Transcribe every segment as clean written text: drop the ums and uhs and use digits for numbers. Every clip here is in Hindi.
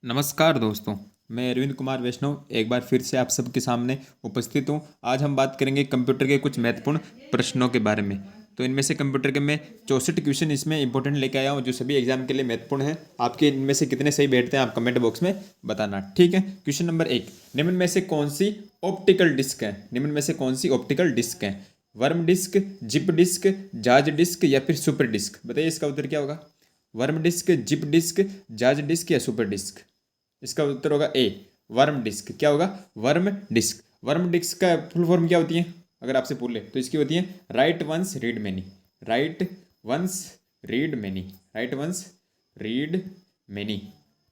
नमस्कार दोस्तों। मैं अरविंद कुमार वैष्णव एक बार फिर से आप सबके सामने उपस्थित हूँ। आज हम बात करेंगे कंप्यूटर के कुछ महत्वपूर्ण प्रश्नों के बारे में। तो इनमें से कंप्यूटर के मैं 64 क्वेश्चन इसमें इंपॉर्टेंट लेके आया हूँ जो सभी एग्जाम के लिए महत्वपूर्ण है। आपके इनमें से कितने सही बैठते हैं आप कमेंट बॉक्स में बताना, ठीक है। क्वेश्चन नंबर 1, निम्न में से कौन सी ऑप्टिकल डिस्क है? निम्न में से कौन सी ऑप्टिकल डिस्क है? Worm disk, zip disk, jazz disk या फिर सुपर डिस्क? बताइए इसका उत्तर क्या होगा। Worm disk, zip disk, jazz disk या सुपर डिस्क? इसका उत्तर होगा ए, वर्म डिस्क। क्या होगा? Worm disk. वर्म डिस्क का फुल फॉर्म क्या होती है अगर आपसे पूछ ले तो इसकी होती है write once read many. Write once read many. Write once read many.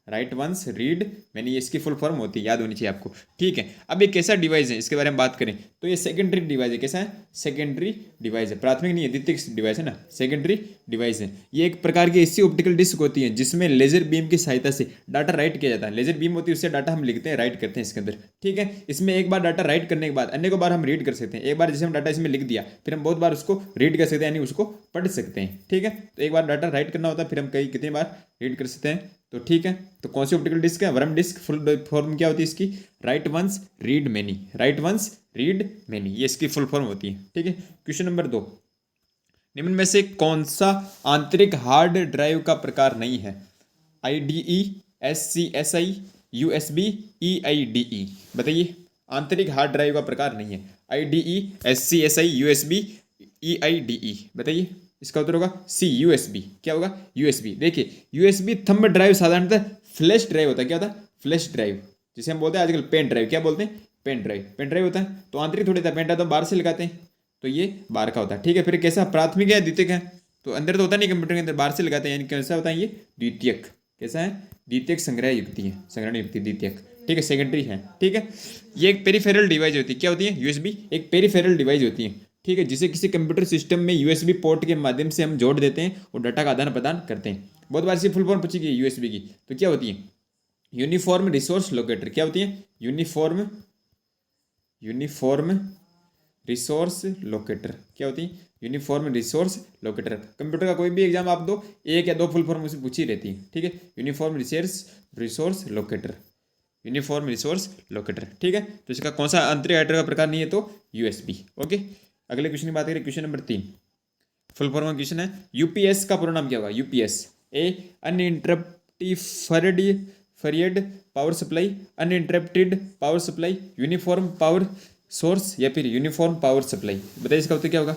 Write once read many, ये इसकी फुल फॉर्म होती है, याद होनी चाहिए आपको, ठीक है। अब ये कैसा डिवाइस है इसके बारे में बात करें तो ये सेकेंडरी डिवाइस है। कैसा है? सेकेंडरी डिवाइस है, प्राथमिक नहीं है, द्वितीयक डिवाइस है ना, सेकेंडरी डिवाइस है। ये एक प्रकार की ऐसी ऑप्टिकल डिस्क होती है जिसमें लेजर बीम की सहायता से डाटा राइट किया जाता है। लेजर बीम होती है, उससे डाटा हम लिखते हैं, राइट करते हैं इसके अंदर, ठीक है। इसमें एक बार डाटा राइट करने के बाद अन्य को बार हम रीड कर सकते हैं। एक बार जैसे हम डाटा इसमें लिख दिया फिर हम बहुत बार उसको रीड कर सकते हैं, यानी उसको पढ़ सकते हैं, ठीक है। तो एक बार डाटा राइट करना होता है फिर हम कई कितनी बार रीड कर सकते हैं, तो ठीक है। तो कौन सी ऑप्टिकल डिस्क है? Worm disk. फुल फॉर्म क्या होती है इसकी? Write once read many. Write once read many, ये इसकी फुल फॉर्म होती है, ठीक है। क्वेश्चन नंबर 2, निम्न में से कौन सा आंतरिक हार्ड ड्राइव का प्रकार नहीं है? IDE, SCSI, USB, EIDE? बताइए, आंतरिक हार्ड ड्राइव का प्रकार नहीं है। IDE, SCSI, USB, EIDE? बताइए इसका उत्तर होगा सी, USB। क्या होगा? USB। देखिए USB थंब ड्राइव साधारणतः फ्लैश ड्राइव होता है। क्या होता है? फ्लैश ड्राइव, जिसे हम बोलते हैं आजकल पेन ड्राइव। क्या बोलते हैं? Pen drive. पेन ड्राइव होता है तो आंतरिक थोड़ी था, पेन ड्राइव तो बाहर से लगाते हैं, तो ये बाहर का होता है, ठीक है। फिर कैसा? प्राथमिक है, द्वितीयक है? तो अंदर तो होता नहीं कंप्यूटर के अंदर, बाहर से लगाते हैं, यानी कैसा होता है ये? द्वितीयक। कैसा है? द्वितीयक संग्रह युक्ति है, संग्रहण युक्ति, द्वितीयक, ठीक है, सेकेंडरी है, ठीक है। ये एक पेरिफेरल डिवाइस होती है। क्या होती है? USB एक पेरिफेरल डिवाइस होती है, ठीक है, जिसे किसी कंप्यूटर सिस्टम में USB पोर्ट के माध्यम से हम जोड़ देते हैं और डाटा का आदान प्रदान करते हैं। बहुत बार से फुल फॉर्म पूछी गई USB की, तो क्या होती है? Uniform resource locator. क्या होती है? Uniform resource locator. क्या होती है? Uniform resource locator. कंप्यूटर का कोई भी एग्जाम आप दो, एक या दो फुल फॉर्म उसे पूछी रहती है, ठीक है। Uniform resource locator. Uniform resource locator, ठीक है। तो इसका कौन सा आंतरिक हार्ड ड्राइव का प्रकार नहीं है? तो USB, ओके। अगले क्वेश्चन की बात करें, question number 3, full form question है। यूपीएस का पूरा नाम क्या होगा? UPS, A uninterrupted power supply, uninterrupted power supply, uniform power source या फिर यूनिफॉर्म पावर सप्लाई? बताइए इसका उत्तर क्या होगा।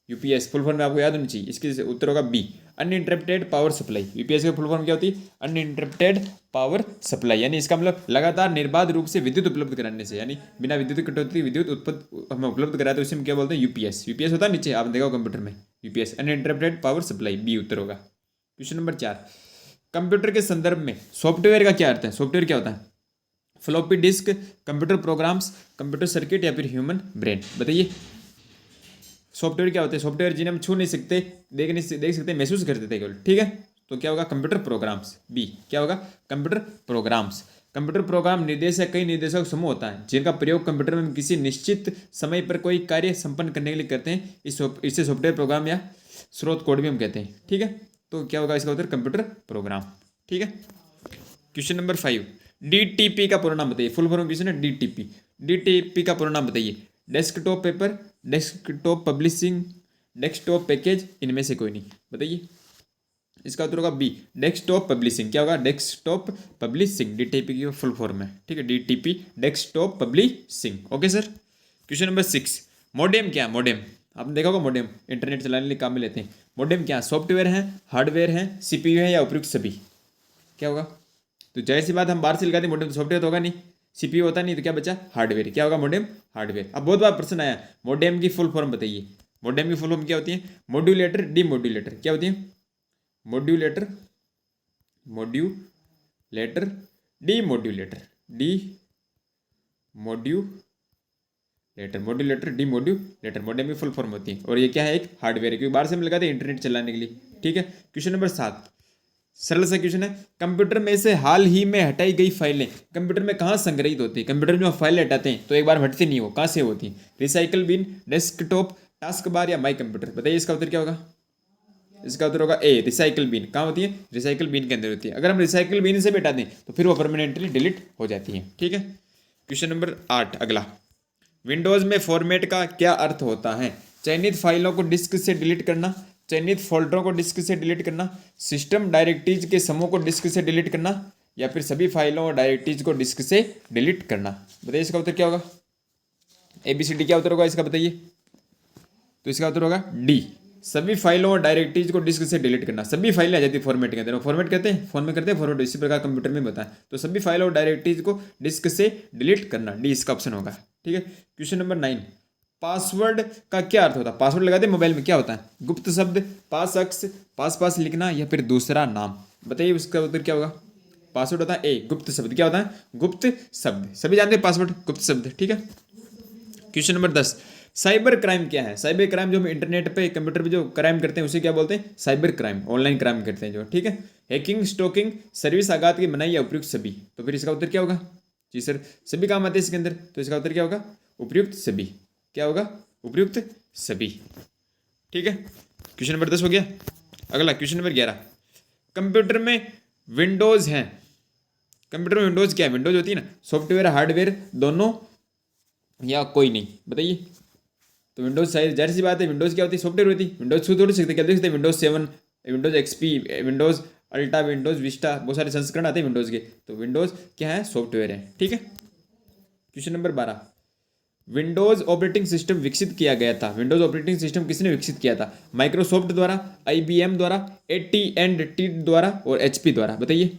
यूपीएस फुल फॉर्म में आपको याद होनी चाहिए, इसके उत्तर होगा B, uninterrupted power supply. UPS का फुल फॉर्म क्या होती है? अनइंटरप्टेड पावर सप्लाई, यानी इसका मतलब लगातार निर्बाध रूप से विद्युत उपलब्ध कराने से, यानी बिना विद्युत कटौती विद्युत उत्पत्ति हमें उपलब्ध कराते हैं, उसे हम क्या बोलते हैं? यूपीएस। यूपीएस होता है नीचे, आप देखो कंप्यूटर में, UPS uninterrupted power supply, B उत्तर होगा। क्वेश्चन नंबर 4, कंप्यूटर के संदर्भ में सॉफ्टवेयर का क्या अर्थ है? सॉफ्टवेयर क्या होता है? Floppy disk, computer programs, computer circuit या फिर ह्यूमन ब्रेन? बताइए सॉफ्टवेयर क्या होते हैं? सॉफ्टवेयर जिन्हें हम छू नहीं सकते, देख सकते, महसूस कर सकते केवल, ठीक है। तो क्या होगा? Computer programs, B. क्या होगा? Computer programmes. कंप्यूटर प्रोग्राम निर्देश या कई निर्देशों का समूह होता है जिनका प्रयोग कंप्यूटर में किसी निश्चित समय पर कोई कार्य संपन्न करने के लिए करते हैं। इसे सॉफ्टवेयर प्रोग्राम या स्रोत कोड भी हम कहते हैं, ठीक है। तो क्या होगा इसका उत्तर? कंप्यूटर प्रोग्राम, ठीक है। क्वेश्चन नंबर 5, DTP का पूरा नाम बताइए। फुल फॉर्म क्वेश्चन है DTP। DTP का पूरा नाम बताइए। Desktop paper, desktop publishing, desktop package, इनमें से कोई नहीं? बताइए इसका उत्तर होगा बी, डेस्कटॉप पब्लिशिंग। क्या होगा? डेस्कटॉप पब्लिशिंग, DTP की फुल फॉर्म है, ठीक है, DTP desktop publishing, okay sir. Question number 6, modem क्या है? मॉडेम आपने देखा होगा, मॉडेम इंटरनेट चलाने के लिए काम में लेते हैं। मॉडेम क्या? सॉफ्टवेयर है, हार्डवेयर है, CPU है या उपयुक्त सभी? क्या होगा? तो जाहिर सी बात हम बाहर से लगाते हैं मॉडेम, सॉफ्टवेयर तो होगा नहीं, CPU होता नहीं, तो क्या बचा? हार्डवेयर। क्या होगा? Modem hardware. अब बहुत बार प्रश्न आया, मॉडेम की फुल फॉर्म बताइए। मॉडेम की फुल फॉर्म क्या होती है? Modulator, demodulator. क्या होती है? Modulator, modulator, demodulator, modulator, demodulator, modem की फुल फॉर्म होती है। और ये क्या है? एक हार्डवेयर है, क्योंकि बाहर से हम लगाते हैं इंटरनेट चलाने के लिए, ठीक है। क्वेश्चन नंबर 7, सरल सा क्वेश्चन है। कंप्यूटर में से हाल ही में हटाई गई फाइलें कंप्यूटर में कहाँ संग्रहित होती है? कंप्यूटर में जो फाइल हटाते हैं तो एक बार हटती नहीं, हो कहाँ से होती है? Recycle bin, desktop, task bar या माई कंप्यूटर? बताइए इसका उत्तर क्या होगा। इसका उत्तर होगा ए, रिसाइकल बिन। कहाँ होती है? रिसाइकल बिन के अंदर होती है। अगर हम रिसाइकल बिन से भी हटा दें तो फिर वो परमानेंटली डिलीट हो जाती है। ठीक है, क्वेश्चन नंबर 8 अगला, विंडोज में फॉर्मेट का क्या अर्थ होता है? चयनित फाइलों को डिस्क से डिलीट करना, चयनित फोल्डरों को डिस्क से डिलीट करना, सिस्टम डायरेक्टरीज के समूह को डिस्क से डिलीट करना, या फिर सभी फाइलों और डायरेक्टरीज को डिस्क से डिलीट करना। बताइए इसका उत्तर क्या होगा? ABCD क्या उत्तर होगा इसका बताइए? तो इसका उत्तर होगा डी, सभी फाइलों और डायरेक्टरीज को डिस्क से डिलीट करना। सभी फाइलें आ जाती है फॉर्मेट के अंदर, फॉर्मेट कहते हैं, फोन में करते हैं फॉर्मेट, इसी प्रकार कंप्यूटर में बताएं। तो सभी फाइलों और डायरेक्टरीज को डिस्क से डिलीट करना, डी इसका ऑप्शन होगा। ठीक है, क्वेश्चन नंबर 9, पासवर्ड का क्या अर्थ होता है? पासवर्ड लगाते हैं मोबाइल में, क्या होता है? गुप्त शब्द, पास अक्स, पास लिखना, या फिर दूसरा नाम। बताइए उसका उत्तर क्या होगा? पासवर्ड होता है ए, गुप्त शब्द। क्या होता है? गुप्त शब्द। सभी जानते हैं पासवर्ड गुप्त शब्द। ठीक है, क्वेश्चन नंबर 10, साइबर क्राइम क्या है? साइबर क्राइम जो हम इंटरनेट पे कंप्यूटर पे जो क्राइम करते हैं उसे क्या बोलते हैं? साइबर क्राइम, ऑनलाइन क्राइम करते हैं जो। ठीक है, हैकिंग, स्टोकिंग, सर्विस आघात की मनाही या उपयुक्त सभी। तो फिर इसका उत्तर क्या होगा? जी सर, सभी काम आते हैं इसके अंदर, तो इसका उत्तर क्या होगा? उपयुक्त सभी। क्या होगा? उपयुक्त सभी। ठीक है, क्वेश्चन नंबर 10 हो गया। अगला क्वेश्चन नंबर 11, कंप्यूटर में विंडोज हैं। कंप्यूटर में विंडोज क्या है? विंडोज होती है ना, सॉफ्टवेयर हार्डवेयर दोनों या कोई नहीं। बताइए, तो विंडोज जाहिर सी बात है, विंडोज क्या होती है? सॉफ्टवेयर होती है। विंडोज छू थोड़ी सकते, क्या देख सकते हैं? Windows 7, Windows XP, Windows Alta, Windows Vista, बहुत सारे संस्करण आते हैं विंडोज के। तो विंडोज क्या है? सॉफ्टवेयर है। ठीक है, question number 12, Windows operating system विकसित किया गया था। विंडोज ऑपरेटिंग सिस्टम किसने विकसित किया था? माइक्रोसॉफ्ट द्वारा, IBM द्वारा, AT&T द्वारा और HP द्वारा। बताइए,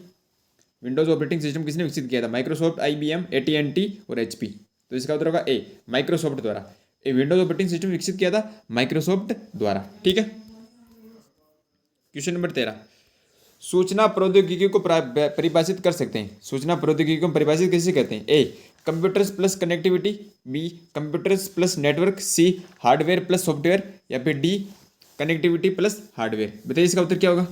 विंडोज ऑपरेटिंग सिस्टम किसने विकसित किया था? माइक्रोसॉफ्ट, IBM, AT&T और HP। तो इसका उत्तर होगा ए, माइक्रोसॉफ्ट द्वारा। विंडोज ऑपरेटिंग सिस्टम विकसित किया था माइक्रोसॉफ्ट द्वारा। ठीक है, क्वेश्चन नंबर 13, सूचना प्रौद्योगिकी को परिभाषित कर सकते हैं। सूचना प्रौद्योगिकी को परिभाषित कैसे करते हैं? A, computers plus connectivity, B, computers plus network, C, hardware plus software, या फिर डी, कनेक्टिविटी प्लस हार्डवेयर। बताइए इसका उत्तर क्या होगा?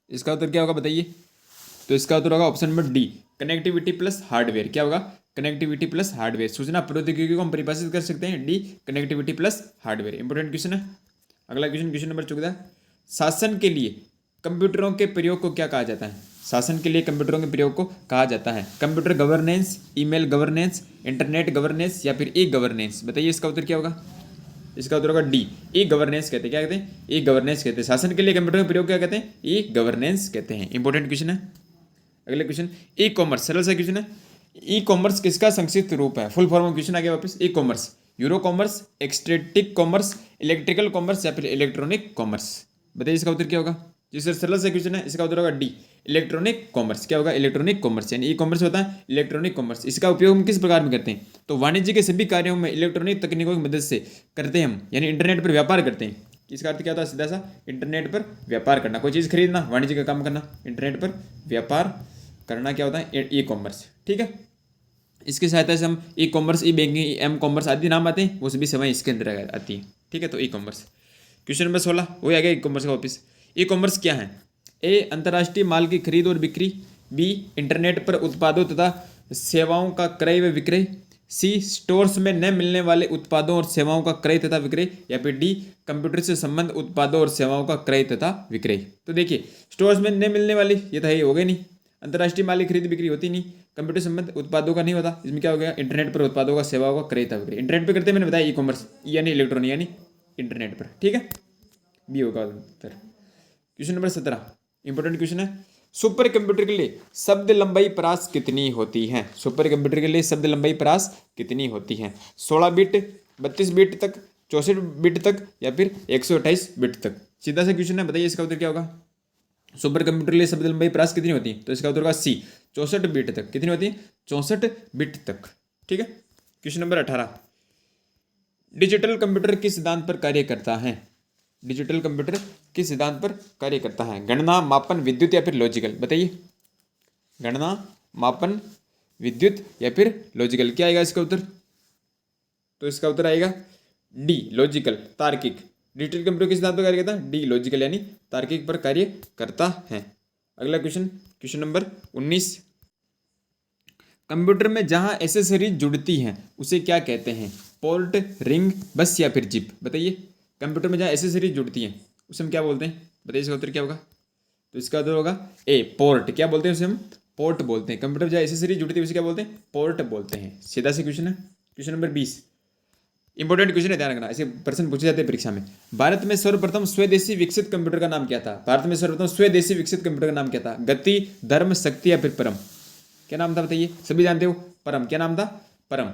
इसका उत्तर क्या होगा बताइए? तो इसका उत्तर होगा option number D, connectivity plus hardware. क्या होगा? Connectivity plus hardware. सूचना प्रौद्योगिकी को हम परिभाषित कर सकते हैं D, connectivity plus hardware. Important question है। अगला क्वेश्चन, क्वेश्चन नंबर 14, शासन के लिए कंप्यूटरों के प्रयोग को क्या कहा जाता है? शासन के लिए कंप्यूटरों के प्रयोग को कहा जाता है computer governance, email governance, internet governance, या फिर ई गवर्नेंस। बताइए इसका उत्तर क्या होगा? इसका उत्तर होगा डी, ई गवर्नेंस कहते हैं। क्या कहते हैं? ई गवर्नेंस कहते हैं। शासन के लिए कंप्यूटर का प्रयोग क्या कहते हैं? ई गवर्नेंस कहते हैं। इंपॉर्टेंट क्वेश्चन है। अगले क्वेश्चन, ई कॉमर्स, सरल सा क्वेश्चन है। ई कॉमर्स किसका संक्षिप्त रूप है? फुल फॉर्म क्वेश्चन आ गया वापस। ई कॉमर्स, यूरो कॉमर्स, एक्सट्रेटिक कॉमर्स, इलेक्ट्रिकल कॉमर्स, या फिर इलेक्ट्रॉनिक कॉमर्स। बताइए इसका उत्तर क्या होगा? जी सर, सरल सा क्वेश्चन है। इसका उत्तर होगा डी, इलेक्ट्रॉनिक कॉमर्स। क्या होगा? इलेक्ट्रॉनिक कॉमर्स, यानी ई कॉमर्स होता है इलेक्ट्रॉनिक कॉमर्स। इसका उपयोग हम किस प्रकार में करते हैं? तो वाणिज्य के सभी कार्यों में इलेक्ट्रॉनिक तकनीकों की मदद से करते हैं हम, यानी इंटरनेट पर व्यापार करते हैं। इसका अर्थ क्या होता है? सीधा सा इंटरनेट पर व्यापार करना, कोई चीज़ खरीदना, वाणिज्य का काम करना, इंटरनेट पर व्यापार करना क्या होता है? E commerce. ठीक है, इसकी सहायता से हम ई कॉमर्स, ई बैंकिंग, एम कॉमर्स आदि नाम आते हैं, वो सभी सेवाएं इसके अंदर आती हैं। ठीक है, तो ई कॉमर्स। क्वेश्चन नंबर 16 वही आ गया ई कॉमर्स का वापिस। ई कॉमर्स क्या है? ए, अंतर्राष्ट्रीय माल की खरीद और बिक्री, बी, इंटरनेट पर उत्पादों तथा सेवाओं का क्रय व विक्रय, सी, स्टोर्स में न मिलने वाले उत्पादों और सेवाओं का क्रय तथा विक्रय, या फिर डी, कंप्यूटर से संबंध उत्पादों और सेवाओं का क्रय तथा विक्रय। तो देखिए, स्टोर्स में न मिलने वाली, ये तो है, हो गए नहीं। अंतर्राष्ट्रीय माल की खरीद बिक्री होती नहीं, कंप्यूटर संबंध उत्पादों का नहीं होता। इसमें क्या हो गया? इंटरनेट पर उत्पादों का सेवाओं का क्रय तथा विक्रय। इंटरनेट पर करते हैं, मैंने बताया ई कॉमर्स, यानी इलेक्ट्रॉनिक, यानी इंटरनेट पर। ठीक है, बी होगा उत्तर। क्वेश्चन नंबर 17 इंपॉर्टेंट क्वेश्चन है। सुपर कंप्यूटर के लिए शब्द लंबाई परास कितनी होती है? सुपर कंप्यूटर के लिए शब्द लंबाई परास कितनी होती है? 16 बिट, 32 बिट तक, 64 बिट तक, या फिर 128 बिट तक? सीधा सा क्वेश्चन है, बताइए इसका उत्तर क्या होगा? सुपर कंप्यूटर के लिए शब्द लंबाई परास कितनी होती है? तो इसका उत्तर होगा सी, 64 बिट तक। कितनी होती है? 64 बिट तक। ठीक है, क्वेश्चन नंबर 18, डिजिटल कंप्यूटर किस सिद्धांत पर कार्य करता है? डिजिटल कंप्यूटर किस सिद्धांत पर कार्य करता है? गणना, मापन, विद्युत, या फिर लॉजिकल? बताइए, गणना, मापन, विद्युत, या फिर लॉजिकल? क्या आएगा इसका उत्तर? तो इसका उत्तर आएगा डी, लॉजिकल, तार्किक। डिजिटल कंप्यूटर किस सिद्धांत पर कार्य करता है? डी, लॉजिकल, यानी तार्किक पर कार्य करता है। अगला क्वेश्चन, क्वेश्चन नंबर 19, कंप्यूटर में जहां एसेसरीज जुड़ती हैं उसे क्या कहते हैं? पोर्ट, रिंग, बस, या फिर जिप? बताइए, कंप्यूटर में जहाँ एसेसरीज जुड़ती हैं उसे हम क्या बोलते हैं? बताइए इसका उत्तर क्या होगा? तो इसका उत्तर होगा ए, पोर्ट। क्या बोलते हैं उसे हम? पोर्ट बोलते हैं। कंप्यूटर में जहाँ एसेसरीज जुड़ती है उसे क्या बोलते हैं? पोर्ट बोलते हैं। सीधा सी क्वेश्चन है। क्वेश्चन नंबर 20, इंपॉर्टेंट क्वेश्चन है, ध्यान रखना, ऐसे प्रश्न पूछे जाते हैं परीक्षा में। भारत में सर्वप्रथम स्वदेशी विकसित कंप्यूटर का नाम क्या था? भारत में सर्वप्रथम स्वदेशी विकसित कंप्यूटर का नाम क्या था? गति, धर्म, शक्ति या फिर परम? क्या नाम था बताइए? सभी जानते हो, परम। क्या नाम था? परम।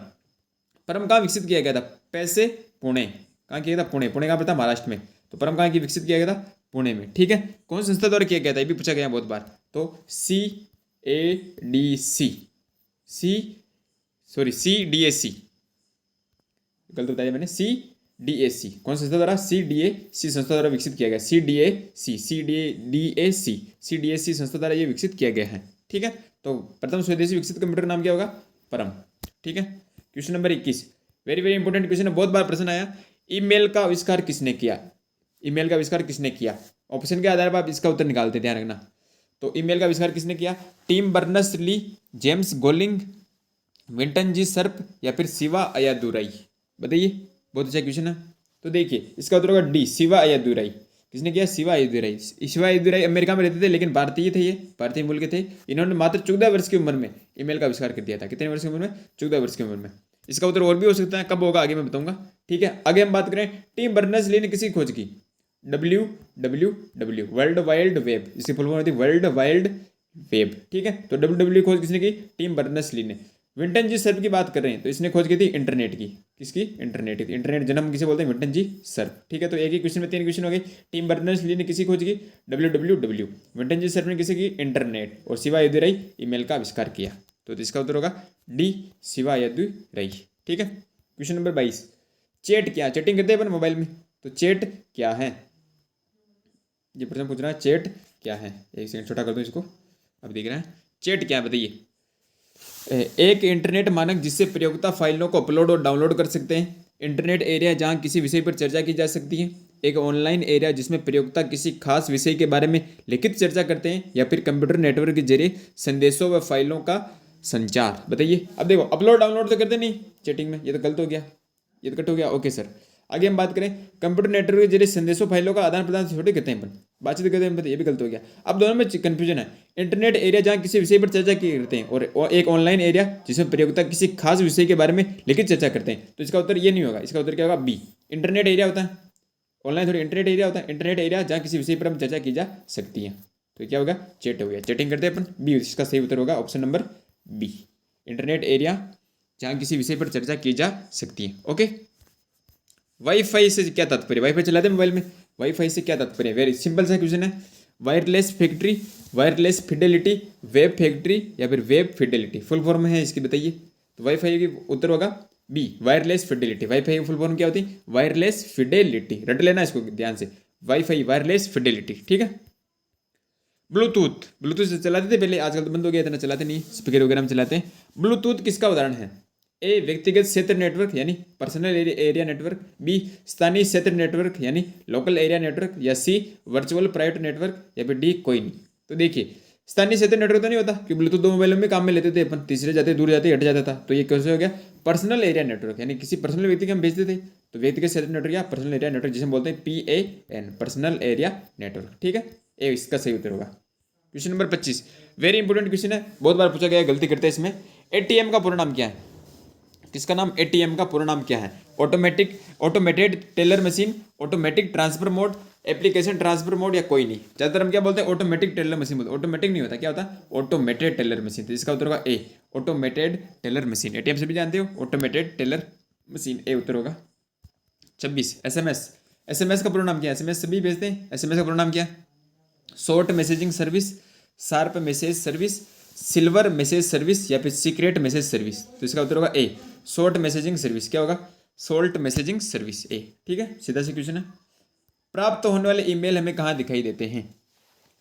परम कहाँ विकसित किया गया था? पैसे, पुणे। कहाँ किया गया था? पुणे। पुणे कहाँ पर था? महाराष्ट्र में। तो परम कहाँ की विकसित किया गया था? पुणे में। ठीक है। कौन सी संस्था द्वारा किया गया था? ये भी पूछा गया बहुत बार। तो CADC गलत बताया मैंने, CDAC। कौन सी संस्था द्वारा? CDAC संस्था द्वारा विकसित किया गया। CDAC संस्था द्वारा ये विकसित किया गया है। ठीक है। तो प्रथम स्वदेशी विकसित कंप्यूटर का नाम क्या होगा? परम। ठीक है। Question number 21, very very important question है, बहुत बार प्रश्न आया। ईमेल का आविष्कार किसने किया? ईमेल का आविष्कार किसने किया? ऑप्शन के आधार पर आप इसका उत्तर निकालते, ध्यान रखना। तो ईमेल का आविष्कार किसने किया? Tim Berners Lee, James Gosling, Vinton G Cerf या फिर शिवा अय्यादुराई? बताइए, बहुत अच्छा क्वेश्चन है। तो देखिए इसका उत्तर होगा डी, शिवा अय्यादुराई। किसने किया? शिवा अय्यादुराई। शिवा अय्यादुराई अमेरिका में रहते थे लेकिन भारतीय थे, ये भारतीय मूल के थे। इन्होंने मात्र 14 वर्ष की उम्र में ईमेल का आविष्कार कर दिया था। कितने वर्ष की उम्र में? 14 वर्ष की उम्र में। इसका उत्तर और भी हो सकता है, कब होगा आगे मैं बताऊंगा। ठीक है। आगे हम बात करें, टिम बर्नर्स ली ने किसी खोज की? WWW, world wide web. इसकी फुल फॉर्म होती है वर्ल्ड वाइड वेब। ठीक है। तो WWW खोज किसने की? टिम बर्नर्स ली ने। विंटन जी सर्फ की बात कर रहे हैं तो इसने खोज की थी इंटरनेट की। किसकी? इंटरनेट की। इंटरनेट जन्म किसे बोलते हैं? विंटन जी सर्फ। ठीक है। तो एक ही क्वेश्चन में 3 क्वेश्चन हो गए। टिम बर्नर्स ली ने किसी खोज की? WWW। विंटन जी सर्फ ने किसी की? इंटरनेट। और शिवा अय्यादुराई ईमेल का आविष्कार किया। तो इसका उत्तर होगा डी, शिवा अय्यादुराई। ठीक है। क्वेश्चन नंबर 22, चैट क्या? चैटिंग करते हैं अपन मोबाइल में, तो चैट क्या है? ये प्रश्न पूछ रहा है, चैट क्या है? एक सेकंड छोटा कर दो इसको, अब दिख रहा है। चैट क्या है बताइए? एक इंटरनेट मानक जिससे प्रयोक्ता फाइलों को अपलोड और डाउनलोड कर सकते हैं। इंटरनेट एरिया जहां किसी विषय पर चर्चा की जा सकती है। एक ऑनलाइन एरिया जिसमें प्रयोक्ता किसी खास विषय के बारे में लिखित चर्चा करते हैं। या फिर कंप्यूटर नेटवर्क के जरिए संदेशों व फाइलों का संचार। बताइए। अब देखो, अपलोड डाउनलोड तो करते नहीं चैटिंग में, ये तो गलत हो गया, ये तो कट हो गया। Okay sir. आगे हम बात करें, कंप्यूटर नेटवर्क के जरिए संदेशों फाइलों का आदान प्रदान छोटे करते हैं अपन, बातचीत करते हैं, ये भी गलत हो गया। अब दोनों में कंफ्यूजन है। इंटरनेट एरिया जहां किसी विषय पर चर्चा करते हैं और एक ऑनलाइन एरिया जिसमें प्रयोक्ता किसी खास विषय के बारे में लिखित चर्चा करते हैं। तो इसका उत्तर ये नहीं होगा, इसका उत्तर क्या होगा? बी, इंटरनेट एरिया होता है। ऑनलाइन थोड़ी इंटरनेट एरिया होता है। इंटरनेट एरिया जहाँ किसी विषय पर हम चर्चा की जा सकती है। तो क्या होगा? चैट हो गया, चैटिंग करते हैं अपन। बी इसका सही उत्तर होगा, option number B, internet area जहाँ किसी विषय पर चर्चा की जा सकती है। ओके। वाईफाई से क्या तात्पर्य? वाईफाई चलाते हैं मोबाइल में, वाईफाई से क्या तात्पर्य? वेरी सिंपल सा क्वेश्चन है। Wireless factory, wireless Fidelity, web factory या फिर वेब फिडेलिटी, फुल फॉर्म है इसकी, बताइए। तो वाईफाई की उत्तर होगा बी, वायरलेस फिडेलिटी। वाईफाई की फुल फॉर्म क्या होती है? Wireless Fidelity. रट लेना इसको ध्यान से, वाईफाई वायरलेस फिडेलिटी। ठीक है। ब्लूटूथ, ब्लूटूथ चलाते थे पहले, आजकल तो बंद हो गया, इतना चलाते नहीं, स्पीकर वगैरह में चलाते हैं। ब्लूटूथ किसका उदाहरण है? ए, व्यक्तिगत क्षेत्र नेटवर्क यानी पर्सनल एरिया नेटवर्क। बी, स्थानीय क्षेत्र नेटवर्क यानी लोकल एरिया नेटवर्क। या सी, वर्चुअल प्राइवेट नेटवर्क। या फिर डी, कोई नहीं। तो देखिए, स्थानीय क्षेत्र नेटवर्क तो नहीं होता कि ब्लूटूथ 2 मोबाइलों में काम में लेते थे अपन, तीसरे जाते दूर जाते हट जाता था। तो ये कैसे हो गया? पर्सनल एरिया नेटवर्क, यानी किसी पर्सनल व्यक्ति के हम भेजते थे। तो व्यक्तिगत क्षेत्र नेटवर्क या पर्सनल एरिया नेटवर्क जिसे हम बोलते हैं PAN, पर्सनल एरिया नेटवर्क। ठीक है। ए इसका सही उत्तर होगा। Question number 25, very important question है, बहुत बार पूछा गया, गलती करते हैं इसमें। ATM का पूरा नाम क्या है? किसका नाम? ATM का पूरा नाम क्या है? Automated teller machine, automatic transfer mode, application transfer mode या कोई नहीं। ज़्यादातर हम क्या बोलते हैं? ऑटोमेटिक टेलर मशीन बोलते हैं। ऑटोमेटिक नहीं होता, क्या होता है? Automated teller machine. तो इसका उत्तर होगा ए, ऑटोमेटेड टेलर मशीन। ATM से भी जानते हो, ऑटोमेटेड टेलर मशीन, ए उत्तर होगा। 26, SMS का पूरा नाम क्या है? SMS सभी भेजते हैं, SMS का पूरा नाम क्या है? Short messaging service, sharp message service, silver message service या फिर सीक्रेट मैसेज सर्विस। तो इसका उत्तर होगा ए, शॉर्ट मैसेजिंग सर्विस। क्या होगा? शॉर्ट मैसेजिंग सर्विस, ए। ठीक है। सीधा सा क्वेश्चन है। प्राप्त होने वाले ईमेल हमें कहाँ दिखाई देते हैं?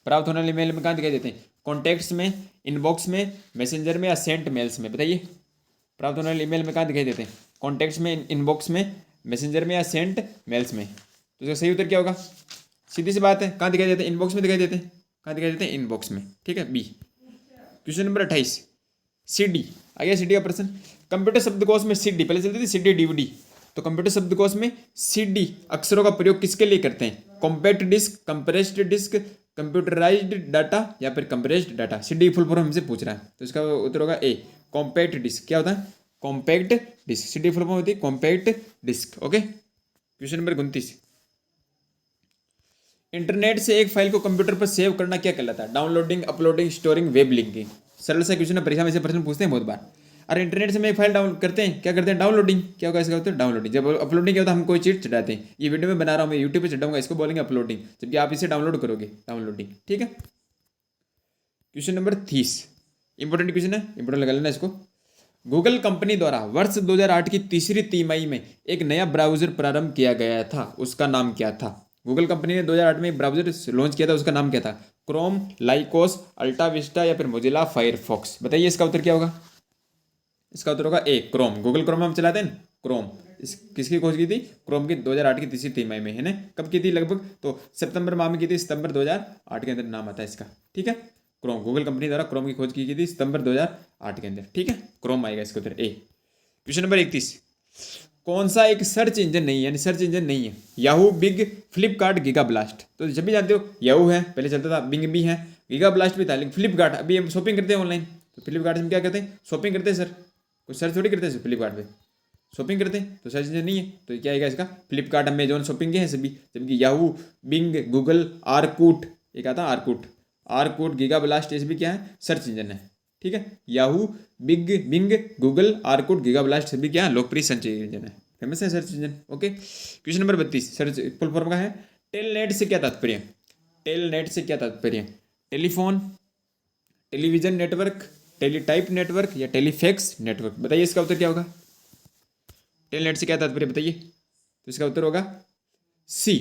प्राप्त होने वाले ईमेल हमें कहाँ दिखाई देते हैं? कॉन्टैक्ट्स में, इनबॉक्स में, मैसेंजर में या सेंट मेल्स में? बताइए। प्राप्त होने वाले ईमेल में कहाँ दिखाई देते हैं? कॉन्टैक्ट्स में, इनबॉक्स में, मैसेंजर में या सेंट मेल्स में? तो इसका सही उत्तर क्या होगा? सीधी सी बात है, कहाँ दिखाई देते हैं? इनबॉक्स में दिखाई देते हैं। कहाँ दिखाई देते हैं? इनबॉक्स में। ठीक है, बी। क्वेश्चन नंबर 28, CD आ गया। CD का प्रश्न। कंप्यूटर शब्दकोश में CD पहले चलती थी, CD DVD, तो कंप्यूटर शब्दकोश में CD अक्षरों का प्रयोग किसके लिए करते हैं? Compact disk, compressed disk, computerized data या फिर compressed data. CD full form हमसे पूछ रहा है, तो इसका उत्तर होगा ए, कॉम्पैक्ट डिस्क। क्या होता है? Compact disk. CD full form होती है compact disk. Okay, question number 29, internet से एक फाइल को कंप्यूटर पर सेव करना क्या कहलाता है? Downloading, uploading, storing, web linking. सरल सा क्वेश्चन है, परीक्षा में से प्रश्न पूछते हैं बहुत बार। अरे इंटरनेट से हम एक फाइल डाउन करते हैं, क्या करते हैं? डाउनलोडिंग। क्या होगा इसका उत्तर? डाउनलोडिंग। जब अपलोडिंग क्या होता है? हम कोई चीज चढ़ाते हैं। ये वीडियो में बना रहा हूँ मैं, यूट्यूब पे चढ़ाऊंगा, इसको बोलेंगे अपलोडिंग, जबकि आप इसे डाउनलोड करोगे, डाउनलोडिंग। ठीक है, क्वेश्चन नंबर 30, इंपॉर्टेंट क्वेश्चन है, इंपॉर्टेंट लगा लेना इसको। गूगल कंपनी द्वारा वर्ष 2008 की तीसरी तिमाही में एक नया ब्राउजर प्रारंभ किया गया था, उसका नाम क्या था? गूगल कंपनी ने 2008 में एक ब्राउजर लॉन्च किया था, उसका नाम क्या था? क्रोम, लाइकोस, अल्टा विस्टा या फिर मोजिला फायरफॉक्स। बताइए इसका उत्तर क्या होगा? इसका उत्तर होगा ए, क्रोम। गूगल क्रोम हम चलाते हैं ना, क्रोम। इस किसकी खोज की थी? क्रोम की 2008 की तीसरी तिमाही में, है ना? कब की थी? लगभग तो सितंबर माह में की थी, सितंबर 2008 के अंदर नाम आता है इसका। ठीक है, क्रोम। गूगल कंपनी द्वारा क्रोम की खोज की गई थी सितंबर 2008 के अंदर। ठीक है, क्रोम आएगा इसके उत्तर ए। क्वेश्चन नंबर 31, कौन सा एक सर्च इंजन नहीं है, यानी सर्च इंजन नहीं है? Yahoo, big, Flipkart, giga blast. तो जब भी जानते हो, याहू है, पहले चलता था, बिंग भी है, गीगा ब्लास्ट भी था, लेकिन फ्लिपकार्ट, अभी हम शॉपिंग करते हैं ऑनलाइन, तो फ्लिपकार्ट से हम क्या करते हैं? शॉपिंग करते हैं सर, कुछ सर्च थोड़ी करते हैं फ्लिपकार्ट पे, शॉपिंग करते हैं, तो सर्च इंजन नहीं है। तो क्या आएगा इसका? फ्लिपकार्ट, अमेजोन, शॉपिंग के हैं सभी। जबकि याहू, बिंग, गूगल, आरकूट, एक आता आरकूट, आरकूट, गीगा ब्लास्ट, ये भी क्या है? सर्च इंजन है। ठीक है, Yahoo, Bing, Google, Orkut, giga blast सभी क्या है? लोकप्रिय सर्च इंजन है, फेमस है search engine. Okay, question number 32, search full form का है। टेलनेट से क्या तात्पर्य? टेलनेट से क्या तात्पर्य? Telephone, television network, teletype network या टेलीफैक्स नेटवर्क। बताइए इसका उत्तर क्या होगा? टेलनेट से क्या तात्पर्य बताइए? तो इसका उत्तर होगा सी,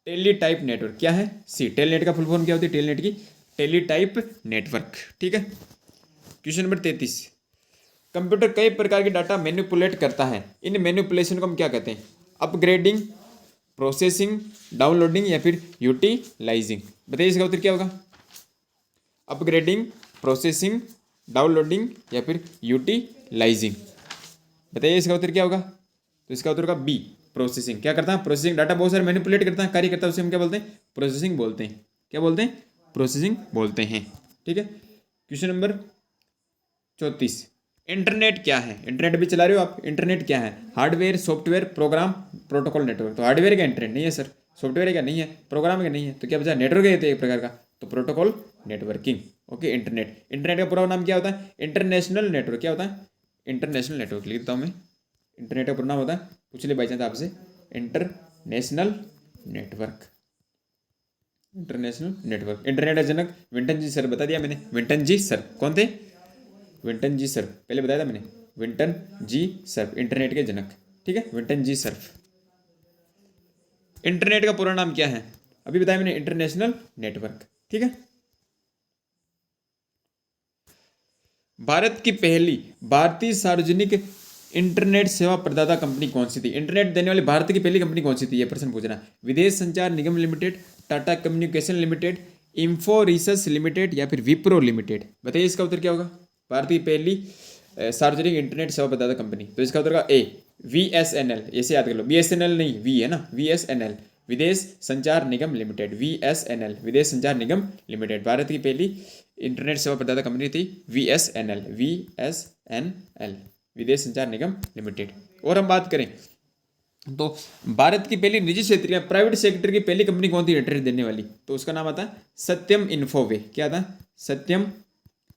टेलीटाइप नेटवर्क। क्या है? सी। टेलनेट का फुल फॉर्म क्या होती है? टेलनेट की टेलीटाइप नेटवर्क। ठीक है, क्वेश्चन नंबर 33, कंप्यूटर कई प्रकार के डाटा मैनिपुलेट करता है, इन मैनिपुलेशन को हम क्या कहते हैं? अपग्रेडिंग, प्रोसेसिंग, डाउनलोडिंग या फिर यूटिलाइजिंग। बताइए इसका उत्तर क्या होगा? अपग्रेडिंग, प्रोसेसिंग, डाउनलोडिंग या फिर यूटिलाइजिंग। बताइए इसका उत्तर क्या होगा? तो इसका उत्तर होगा बी, प्रोसेसिंग। क्या करता है? प्रोसेसिंग, डाटा बहुत सारे मैनिपुलेट करता है, कार्य करता है, उसे हम क्या बोलते हैं? प्रोसेसिंग बोलते हैं। क्या बोलते हैं? प्रोसेसिंग बोलते हैं। ठीक है, क्वेश्चन नंबर 34, इंटरनेट क्या है? इंटरनेट भी चला रहे हो आप, इंटरनेट क्या है? Hardware, software, program, protocol, network. तो हार्डवेयर का इंटरनेट नहीं है सर, सॉफ्टवेयर का नहीं है, प्रोग्राम का नहीं है, तो क्या बचा? नेटवर्क है, तो एक प्रकार का, तो protocol networking. Okay, internet, internet का पूरा नाम क्या होता है? International network. क्या होता है? International network. लिख देता हूँ मैं, इंटरनेट का पूरा नाम होता है, पूछ ले बाई चांस आपसे, international network. International network. Internet का जनक विंटन जी सर, बता दिया मैंने, विंटन जी सर। कौन थे? विंटन जी सर्फ, पहले बताया था मैंने, विंटन जी सर्फ, इंटरनेट के जनक। ठीक है, विंटन जी सर्फ। इंटरनेट का पूरा नाम क्या है? अभी बताया मैंने, इंटरनेशनल नेटवर्क। ठीक है, भारत की पहली भारतीय सार्वजनिक इंटरनेट सेवा प्रदाता कंपनी कौन सी थी? इंटरनेट देने वाली भारत की पहली कंपनी कौन सी थी? ये प्रश्न पूछ रहा है। Videsh Sanchar Nigam limited, Tata communication limited, info research limited या फिर विप्रो लिमिटेड। बताइए इसका उत्तर क्या होगा? भारत की पहली सार्वजनिक इंटरनेट सेवा प्रदाता कंपनी, तो इसका उत्तर होगा ए, VSNL। ऐसे याद कर लो, BSNL नहीं, वी है ना, VSNL, विदेश संचार निगम लिमिटेड, VSNL, विदेश संचार निगम लिमिटेड। भारत की पहली इंटरनेट सेवा प्रदाता कंपनी थी VSNL, विदेश संचार निगम लिमिटेड। और हम बात करें तो भारत की पहली निजी क्षेत्र या प्राइवेट सेक्टर की पहली कंपनी कौन थी इंटरनेट देने वाली? तो उसका नाम आता है सत्यम इन्फोवे। क्या था? सत्यम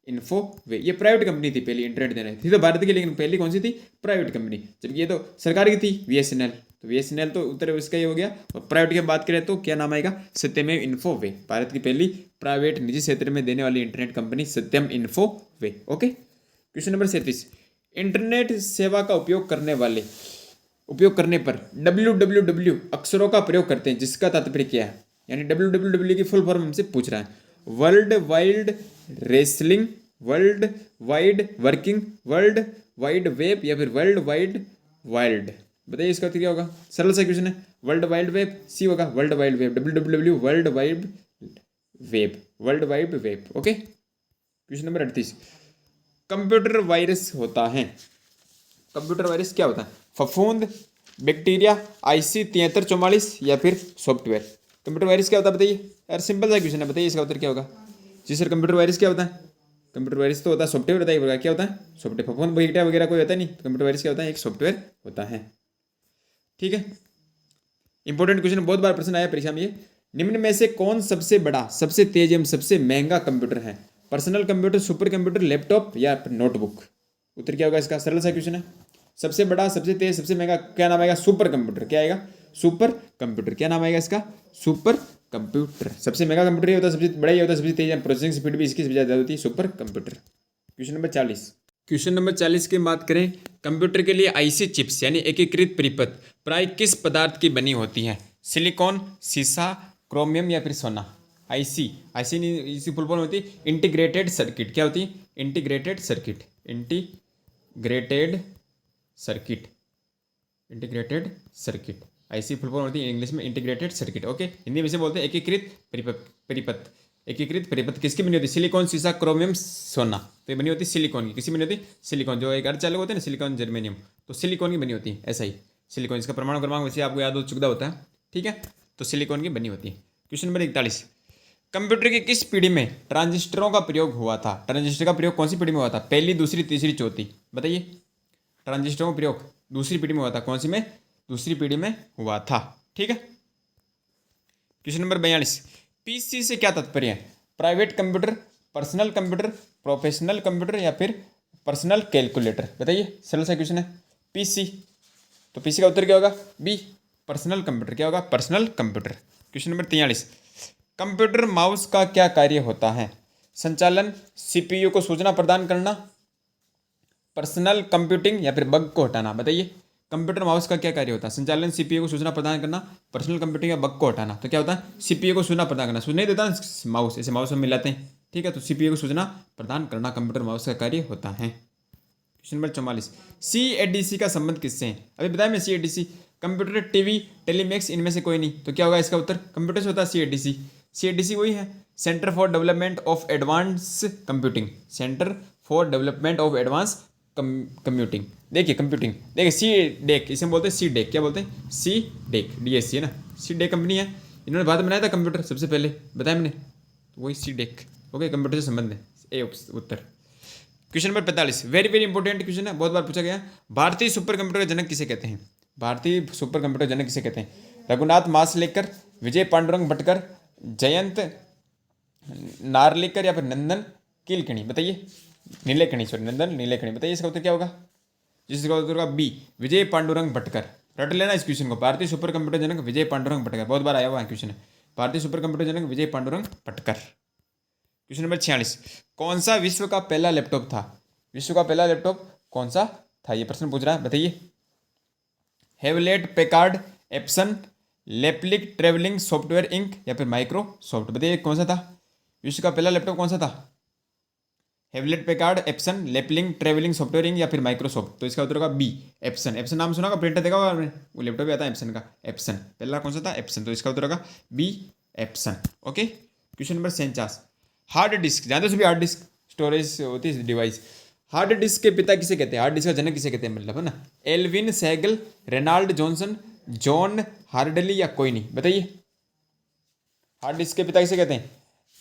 इन्फोवे। ये प्राइवेट कंपनी थी, पहली इंटरनेट देने थी तो भारत की, लेकिन पहली कौन सी थी? Private company. जबकि ये तो सरकार की थी, VSNL। तो VSNL तो उत्तर इसका ही हो गया। और प्राइवेट की बात करें तो क्या नाम आएगा? सत्यम इन्फोवे। भारत की पहली प्राइवेट निजी क्षेत्र में देने वाली इंटरनेट कंपनी सत्यम Infoway. Okay, question number 37, internet सेवा का उपयोग करने पर www अक्षरों का प्रयोग करते हैं, जिसका तात्पर्य क्या है? यानी www की फुल फॉर्म हमसे पूछ रहा है। World wide wrestling, world wide working, world wide web या फिर वर्ल्ड वाइड वाइल्ड। बताइए इसका क्या होगा? सरल सा क्वेश्चन है। वर्ल्ड वाइड वेब, सी होगा world wide web, www world wide web, world wide web. Okay, question number 38, computer virus होता है, कंप्यूटर वायरस क्या होता है? फफूंद, बैक्टीरिया, IC 7344 या फिर सॉफ्टवेयर। कंप्यूटर वायरस क्या होता है बताइए यार, सिंपल सा क्वेश्चन है, बताइए इसका उत्तर क्या होगा। जी सर, कंप्यूटर वायरस क्या होता है? कंप्यूटर वायरस तो होता है सॉफ्टवेयर, बताइए क्या होता है? सॉफ्टवेयर। फोन बीटा वगैरह कोई होता नहीं, तो कंप्यूटर वायरस क्या होता है? एक सॉफ्टवेयर होता है। ठीक है, इंपॉर्टेंट क्वेश्चन, बहुत बार प्रश्न आया परीक्षा में ये। निम्न में से कौन सबसे बड़ा, सबसे तेज एवं सबसे महंगा कंप्यूटर है? Personal computer, super computer, laptop या नोटबुक? उत्तर क्या होगा इसका? सरल सा क्वेश्चन है। सबसे बड़ा, सबसे तेज, सबसे महंगा, क्या नाम आएगा? Super computer. क्या आएगा? Super computer. क्या नाम आएगा इसका? Super computer. सबसे महंगा कंप्यूटर ये होता है, सबसे बड़ा ये होता है, सबसे तेज, प्रोसेसिंग स्पीड भी इसकी सबसे ज़्यादा होती है, super computer. Question number 40। Question number 40 की बात करें, कंप्यूटर के लिए आईसी चिप्स यानी एकीकृत परिपथ प्राय किस पदार्थ की बनी होती है? सिलिकॉन, सीसा, क्रोमियम या फिर सोना? आईसी, आईसी इसी फुल फॉर्म होती है इंटीग्रेटेड सर्किट। क्या होती है? Integrated circuit. Integrated circuit, integrated circuit, IC full form होती है इंग्लिश में इंटीग्रेटेड सर्किट। ओके, हिंदी में से बोलते हैं एकीकृत परिपथ। एकीकृत परिपथ किसकी बनी होती है? सिलिकॉन, सीसा, क्रोमियम, सोना। तो ये बनी होती है सिलिकॉन की। किसी बनी होती है? सिलिकॉन। जो एक अर्धचालक होते हैं ना, सिलिकॉन, जर्मेनियम, तो सिलिकॉन की बनी होती है। ऐसा ही सिलिकॉन, इसका परमाणु क्रमांक वैसे आपको याद हो चुका होता है। ठीक है, तो सिलिकॉन की बनी होती है। Question number 41। कंप्यूटर की किस पीढ़ी में ट्रांजिस्टरों का प्रयोग हुआ था? ट्रांजिस्टर का प्रयोग कौन सी पीढ़ी में हुआ था? पहली, दूसरी, तीसरी, चौथी? बताइए। ट्रांजिस्टरों का प्रयोग दूसरी पीढ़ी में हुआ था। कौन सी में? दूसरी पीढ़ी में हुआ था। ठीक है। Question number 42। पीसी से क्या तात्पर्य है? Private computer, personal computer, professional computer या फिर पर्सनल कैलकुलेटर? बताइए, सरल सा क्वेश्चन है। पीसी, तो पीसी का उत्तर क्या होगा? B, personal computer. क्या होगा? Personal computer. Question number 43। Computer mouse का क्या कार्य होता है? संचालन, सीपीयू को सूचना प्रदान करना, पर्सनल कंप्यूटिंग या फिर बग को हटाना? बताइए, कंप्यूटर माउस का क्या कार्य होता है? संचालन, सीपीयू को सूचना प्रदान करना, पर्सनल कंप्यूटिंग या बग को हटाना? तो क्या होता है? सीपीयू को सूचना प्रदान करना। सूचना नहीं देता माउस, ऐसे माउस हम मिलाते हैं। ठीक है, तो सीपीयू को सूचना प्रदान करना कंप्यूटर माउस का कार्य होता है। Question number 44। CADC का संबंध किससे है? अभी बताया मैं। CADC कंप्यूटर, टीवी, टेलीमैक्स, इनमें से कोई नहीं। तो क्या होगा इसका उत्तर? कंप्यूटर से होता है CADC। CADC वही है, centre for development of advance computing. Centre for development of advance computing. देखिए कंप्यूटिंग, देखिए CDEC, इसे बोलते हैं CDEC। क्या बोलते हैं? CDEC, DSC है ना, CDEC कंपनी है। इन्होंने भारत में बनाया था कंप्यूटर सबसे पहले, बताया मैंने, तो वही CDEC। ओके, कंप्यूटर से संबंध है। ए उत्तर। Question number 45, very very important question है, बहुत बार पूछा गया। भारतीय सुपर कंप्यूटर का जनक किसे कहते हैं? भारतीय सुपर कंप्यूटर जनक किसे कहते हैं? रघुनाथ माशेलकर, विजय पांडुरंग भटकर, जयंत नार्लिकर या फिर नंदन कीलकणी? बताइए। नीलेकणी, सॉरी, नंदन नीलेकणी। बताइए इसका उत्तर क्या होगा? जिसका उत्तर होगा बी, विजय पांडुरंग भटकर। रट लेना इस क्वेश्चन को। भारतीय सुपर कंप्यूटर जनक विजय पांडुरंग भटकर, बहुत बार आया हुआ है क्वेश्चन है। भारतीय सुपर कंप्यूटर जनक विजय पांडुरंग भटकर। Question number 46। कौन सा विश्व का पहला लैपटॉप था? विश्व का पहला लैपटॉप कौन सा था? ये प्रश्न पूछ रहा है, बताइए। Hewlett Packard, Epson, Laplink travelling software Inc या फिर माइक्रोसॉफ्ट? बताइए कौन सा था? विश्व का पहला लैपटॉप कौन सा था? Hewlett Packard, Epson, Laplink travelling software Inc या फिर माइक्रोसॉफ्ट? तो इसका उत्तर होगा बी, एप्सन। एप्सन नाम सुना होगा, प्रिंटर देखा होगा आपने, वो लैपटॉप भी आता है एप्सन का। एप्सन पहला कौन सा था? एप्सन। तो इसका उत्तर होगा B, Epson. Okay. Question number 47। Hard disk, जानते हो सभी हार्ड डिस्क स्टोरेज होती है डिवाइस। हार्ड डिस्क के पिता किसे कहते हैं? हार्ड डिस्क का जनक किसे कहते हैं, मतलब है ना? Alvin Segal, Reynold Johnson, John Hardley या कोई नहीं? बताइए, हार्ड डिस्क के पिता किसे कहते हैं?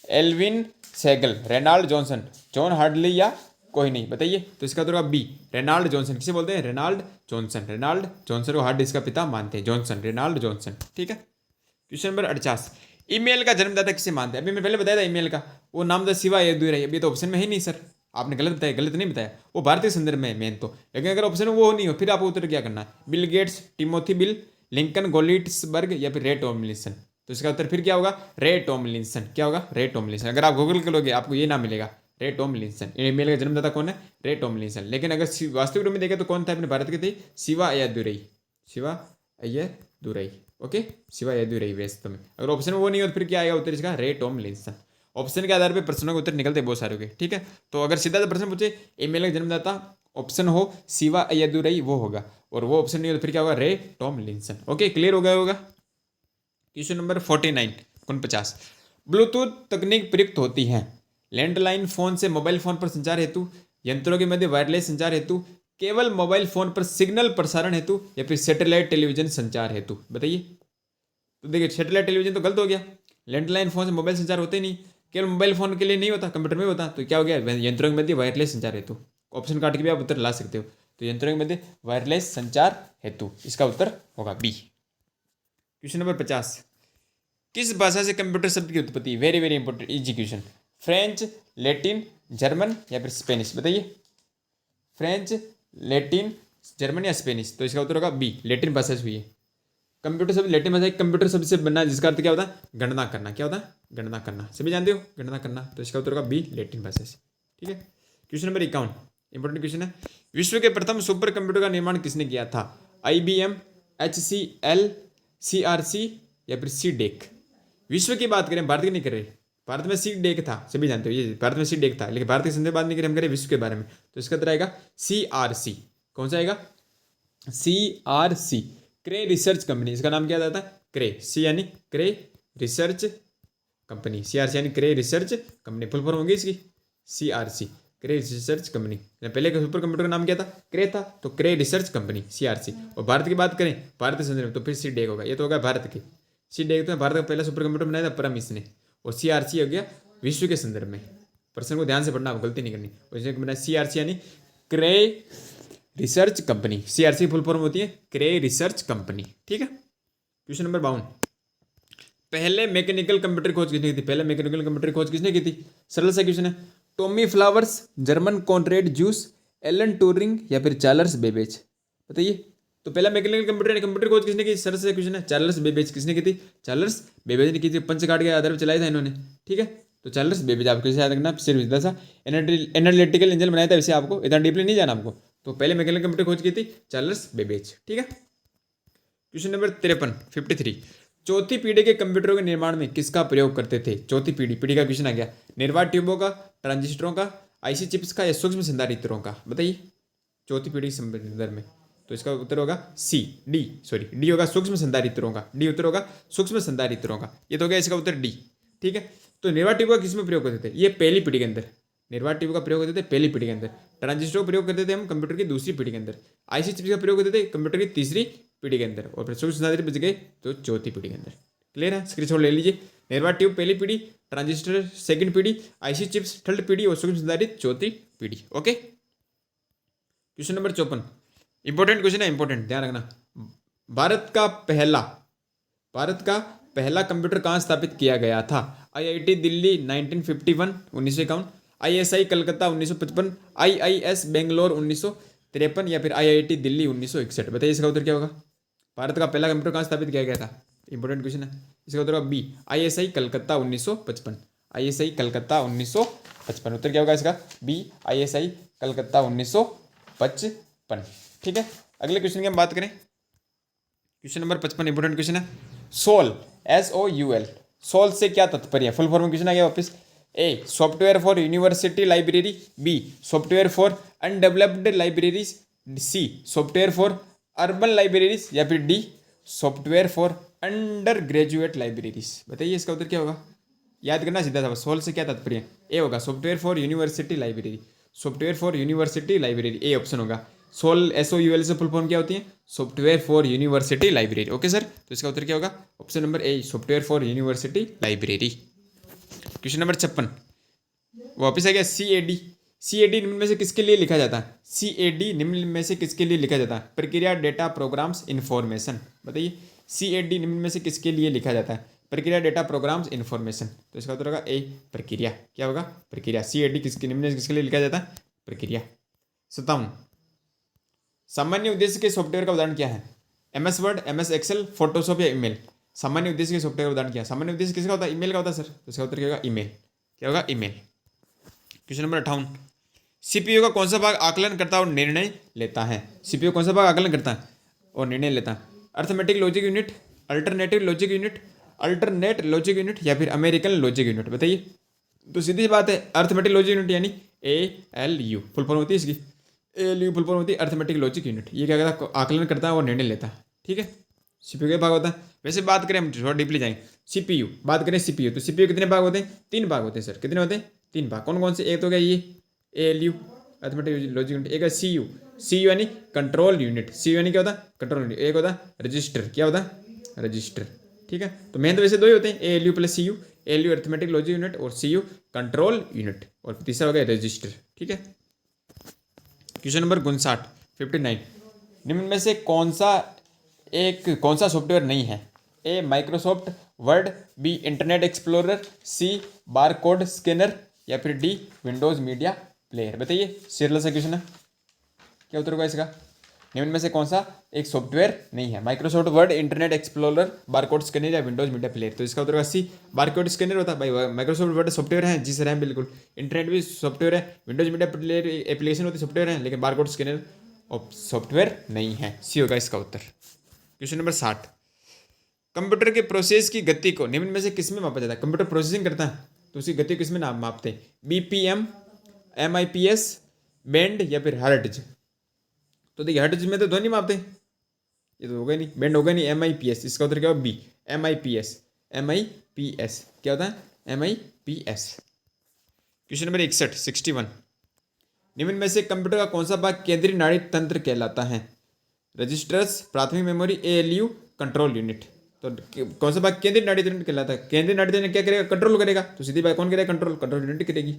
Alvin Segal, Reynold Johnson, John Hardley या कोई नहीं? बताइए। तो इसका तो बी, रेनाल्ड जॉनसन। किसे बोलते हैं? Reginald Johnson. रेनाल्ड जॉनसन को हार्ड डिस्क का पिता मानते हैं, जॉनसन, रेनाल्ड जॉनसन। ठीक है। Question number 48। ईमेल का जन्मदाता किसे मानते हैं? अभी मैं पहले बताया था ईमेल का, वो नाम था शिवा येदुरई। अभी तो ऑप्शन में ही नहीं सर, आपने गलत बताया। गलत नहीं बताया, वो भारतीय संदर्भ में मेन तो, लेकिन अगर ऑप्शन वो नहीं हो फिर आपको उत्तर क्या करना है? Bill Gates, Timothy Bill, Lincoln गोलिट्सबर्ग या फिर रे टॉमलिंसन? तो इसका उत्तर फिर क्या होगा? रे टॉमलिंसन। क्या होगा? रे टॉमलिंसन। अगर आप गूगल करोगे आपको ये नाम मिलेगा, रे टॉमलिंसन। ईमेल का जन्मदाता कौन है? रे टॉमलिंसन। लेकिन अगर वास्तविक रूप में देखें तो कौन था अपने भारत के? थे शिवा येदुरई। शिवा येदुरई। ओके, शिवा येदुरई वास्तव में। अगर ऑप्शन में वो नहीं हो तो फिर क्या आएगा उत्तर इसका? रे टॉमलिंसन। ऑप्शन के आधार पर प्रश्नों के उत्तर निकलते बहुत सारे हो गए। ठीक है, तो अगर सीधा प्रश्न पूछे ईमेल का जन्मदाता ऑप्शन हो शिवा येदुरई, वो होगा, और वो ऑप्शन नहीं हो तो फिर क्या होगा? रे टॉमलिंसन। ओके, क्लियर हो गया होगा। Question number 49 49। ब्लूटूथ तकनीक प्रयुक्त होती है लैंडलाइन फोन से मोबाइल फोन पर संचार हेतु, यंत्रों के मध्य वायरलेस संचार हेतु, केवल मोबाइल फोन पर सिग्नल प्रसारण हेतु या फिर सैटेलाइट टेलीविजन संचार हेतु? बताइए। तो देखिए सैटेलाइट टेलीविजन तो गलत हो गया, लैंडलाइन फोन से मोबाइल संचार होते ही नहीं, केवल मोबाइल फोन के लिए नहीं होता, कंप्यूटर में होता। तो क्या हो गया, यंत्रों के मध्य वायरलेस संचार हेतु। ऑप्शन काट के भी आप उत्तर ला सकते हो। तो यंत्रों के मध्य वायरलेस संचार हेतु, इसका उत्तर होगा बी। क्वेश्चन नंबर 50, किस भाषा से कंप्यूटर शब्द की उत्पत्ति? Very very important easy question. French, Latin, German या फिर स्पेनिश? बताइए। फ्रेंच, लैटिन, जर्मन या स्पेनिश? तो इसका उत्तर होगा बी, लैटिन भाषा से हुई है। कंप्यूटर शब्द लैटिन भाषा कंप्यूटर शब्द से बनना, जिसका अर्थ क्या होता है, गणना करना। क्या होता है, गणना करना। सभी जानते हो, गणना करना। तो इसका उत्तर होगा बी, लैटिन भाषा से। ठीक है। क्वेश्चन नंबर 51, इंपॉर्टेंट क्वेश्चन है। विश्व के प्रथम सुपर कंप्यूटर का निर्माण किसने किया था? IBM, HCL, CRC या फिर CDEC? विश्व की बात करें, भारत की नहीं कर रहे। भारत में CDEC था, सभी जानते हो ये, भारत में CDEC था, लेकिन भारत के संदर्भ बात नहीं करें, हम करें विश्व के बारे में। तो इसका उत्तर आएगा CRC। कौन सा आएगा? CRC, क्रे रिसर्च कंपनी। इसका नाम क्या जाता है? क्रे। सी यानी क्रे रिसर्च कंपनी, CRC यानी क्रे रिसर्च कंपनी। फुल फॉर्म होगी इसकी CRC, क्रे रिसर्च कंपनी। पहले का सुपर कंप्यूटर का नाम क्या था? क्रे था, तो क्रे रिसर्च कंपनी CRC। और भारत की बात करें, भारत के संदर्भ में, तो फिर CDEC होगा। ये तो होगा भारत की। CDEC तो भारत का पहला सुपर कंप्यूटर बनाया था परम इसने। और CRC हो गया विश्व के संदर्भ में। प्रश्न को ध्यान से पढ़ना, गलती नहीं करनी। और बनाया CRC यानी क्रे research company. CRC full form होती है क्रे रिसर्च कंपनी। ठीक है। क्वेश्चन नंबर 52, पहले मैकेनिकल कंप्यूटर खोज किसने की थी? पहले मैकेनिकल कंप्यूटर खोज किसने की थी? सरल सा क्वेश्चन है। Tommy Flowers, German Konrad Zuse, Alan Turing या फिर चार्ल्स बेबेज? बताइए। तो पहला मैकेनिकल कंप्यूटर खोज किसने की? सरल सा क्वेश्चन है। Charles Babbage. किसने की थी? चार्ल्स बेबेज ने की थी। पंच कार्ड के आधार पर चलाया था इन्होंने। ठीक है। तो चार्ल्स बेबेज, आपको इसे याद रखना, सिर्फ इतना सा। एनालिटिकल इंजन बनाया था, वैसे आपको इतना डीपली नहीं जाना आपको। तो पहले मैकेनिकल कंप्यूटर खोज की थी चार्ल्स बेबेज। ठीक है। क्वेश्चन नंबर 53, 53, चौथी पीढ़ी के कंप्यूटरों के निर्माण में किसका प्रयोग करते थे? चौथी पीढ़ी का क्वेश्चन आ गया। निर्वात ट्यूबों का, ट्रांजिस्टरों का, IC चिप्स का या सूक्ष्म संधारित्रों का? बताइए। चौथी पीढ़ी के संदर्भ में, तो इसका उत्तर होगा डी होगा सूक्ष्म संधारित्रों का। डी उत्तर होगा सूक्ष्म संधारित्रों का। ये तो हो गया इसका उत्तर डी। ठीक है। तो निर्वात ट्यूब का किसमें प्रयोग करते थे? ये पहली पीढ़ी के अंदर निर्वात ट्यूब का प्रयोग करते थे, पहली पीढ़ी के अंदर। ट्रांजिस्टर का प्रयोग करते थे हम कंप्यूटर की दूसरी पीढ़ी के अंदर। IC चिप्स का प्रयोग करते थे कंप्यूटर की तीसरी पीढ़ी के अंदर। और फिर सूक्ष्म संधारित्र बच गए तो चौथी पीढ़ी के अंदर। क्लियर है? स्क्रीनशॉट ले लीजिए। निर्वात ट्यूब पहली पीढ़ी, ट्रांजिस्टर सेकंड पीढ़ी, IC चिप्स थर्ड पीढ़ी और सूक्ष्म संधारित्र चौथी पीढ़ी। Okay. Question number 54, important question है, इंपॉर्टेंट, ध्यान रखना। भारत का पहला कंप्यूटर कहाँ स्थापित किया गया था? IIT Delhi 1951 1951, ISI Calcutta 1955, IIS Bangalore 1953 या फिर IIT दिल्ली 1961? बताइए इसका उत्तर क्या होगा? भारत का पहला कंप्यूटर कहाँ स्थापित किया गया था? इंपॉर्टेंट क्वेश्चन है। इसका उत्तर होगा B, ISI Calcutta 1955। ISI Calcutta 1955। उत्तर क्या होगा इसका? B, ISI Calcutta 1955। ठीक है। अगले क्वेश्चन की हम बात करें। क्वेश्चन नंबर 55, इंपॉर्टेंट क्वेश्चन है। सोल, SOUL, सोल से क्या तात्पर्य है? फुल फॉर्म क्वेश्चन आ गया वापस। A, software for university library, B, software for undeveloped libraries, C, software for urban libraries या फिर D, software for undergraduate libraries? बताइए इसका उत्तर क्या होगा? याद करना सीधा सा। सोल से क्या तात्पर्य है? ए होगा software for university library. Software for university library, A option होगा। सोल, SOUL से फुल फॉर्म क्या होती है? Software for university library. Okay sir. तो इसका उत्तर क्या होगा? Option number A, software for university library. Question number 56, वापिस आ गया। CAD निम्न में से किसके लिए लिखा जाता है? CAD निम्न में से किसके लिए लिखा जाता है? प्रक्रिया, डेटा, प्रोग्राम्स, इन्फॉर्मेशन? बताइए। CAD निम्न में से किसके लिए लिखा जाता है? प्रक्रिया, डेटा, प्रोग्राम्स, इन्फॉर्मेशन? तो इसका उत्तर होगा ए, प्रक्रिया। क्या होगा? प्रक्रिया। CAD किसके निम्न में किसके लिए लिखा जाता है? प्रक्रिया। 57, सामान्य उद्देश्य के सॉफ्टवेयर का उदाहरण क्या है? MS word, MS Excel, Photoshop या ईमेल? सामान्य उद्देश्य के सॉफ्टवेयर का उदाहरण क्या है? सामान्य उद्देश्य किसका होता है? ईमेल का होता है सर। तो इसका उत्तर क्या होगा? ईमेल। क्या होगा? ईमेल। क्वेश्चन नंबर 58, CPU का कौन सा भाग आकलन करता और निर्णय लेता है? CPU कौन सा भाग आकलन करता है और निर्णय लेता है? Arithmetic logic unit, alternative logic unit, alternate logic unit या फिर अमेरिकन लॉजिक यूनिट? बताइए। तो सीधी सी बात है, अर्थमेटिक लॉजिक यूनिट यानी ALU फुल फॉर्म होती है इसकी। ALU फुल फॉर्म होती है अर्थमेटिक लॉजिक यूनिट। ये क्या करता है? आकलन करता है और निर्णय लेता है। ठीक है। CPU का भाग होता है। वैसे बात करें, हम थोड़ा डीपली जाएंगे। CPU, बात करें CPU, तो CPU कितने भाग होते हैं? 3 भाग होते हैं सर। कितने होते हैं? 3 भाग। कौन कौन से? एक तो क्या ये ALU, अर्थमेटिक लॉजिक यूनिट। एक है CU, CU यानी कंट्रोल यूनिट, CU यानी क्या होता है कंट्रोल यूनिट। एक होता है रजिस्टर, क्या होता है रजिस्टर, ठीक है। तो मेन तो वैसे दो ही होते हैं, ALU plus CU, ALU arithmetic logic unit और CU कंट्रोल यूनिट, और तीसरा हो गया रजिस्टर, ठीक है। क्वेश्चन नंबर 59 निम्न में से कौन सा सॉफ्टवेयर नहीं है? A Microsoft word, B internet explorer, C barcode scanner, या फिर डी विंडोज मीडिया प्लेयर। बताइए, सीरियल सा क्वेश्चन है, क्या उत्तर होगा इसका? निम्न में से कौन सा एक सॉफ्टवेयर नहीं है? Microsoft word, internet explorer, barcode scanner या विंडोज मीडिया प्लेयर। तो इसका उत्तर होगा सी बारकोड स्कैनर होता है। भाई माइक्रोसॉफ्ट वर्ड सॉफ्टवेयर है, जी सर है बिल्कुल। इंटरनेट भी सॉफ्टवेयर है, विंडोज मीडिया प्लेयर एप्लीकेशन होती है सॉफ्टवेयर है, लेकिन बारकोड स्कैनर और सॉफ्टवेयर नहीं है। सी होगा इसका उत्तर। क्वेश्चन नंबर 60 कंप्यूटर के प्रोसेस की गति को निम्न में से किस में मापा जाता है? कंप्यूटर प्रोसेसिंग करता है तो उसकी गति किस में मापते हैं? BPM, MIPS, बेंड या फिर हर्ट्ज। तो देखिए हर्ट्ज में तो ध्वनि मापते हैं, ये तो होगा ही नहीं, बेंड होगा नहीं। MIPS, इसका उत्तर क्या होगा? B MIPS। MIPS क्या होता है? MIPS। क्वेश्चन नंबर 61 निम्न में से कंप्यूटर का कौन सा भाग केंद्रीय नाड़ी तंत्र कहलाता है? रजिस्टर्स, प्राथमिक मेमोरी, ALU कंट्रोल यूनिट। तो कौन सा भाग केंद्रीय नाड़ी तंत्र कहलाता है? केंद्रीय नाड़ी तंत्र क्या करेगा? कंट्रोल करेगा। तो सीधी बात कौन करेगा? कंट्रोल यूनिट करेगी।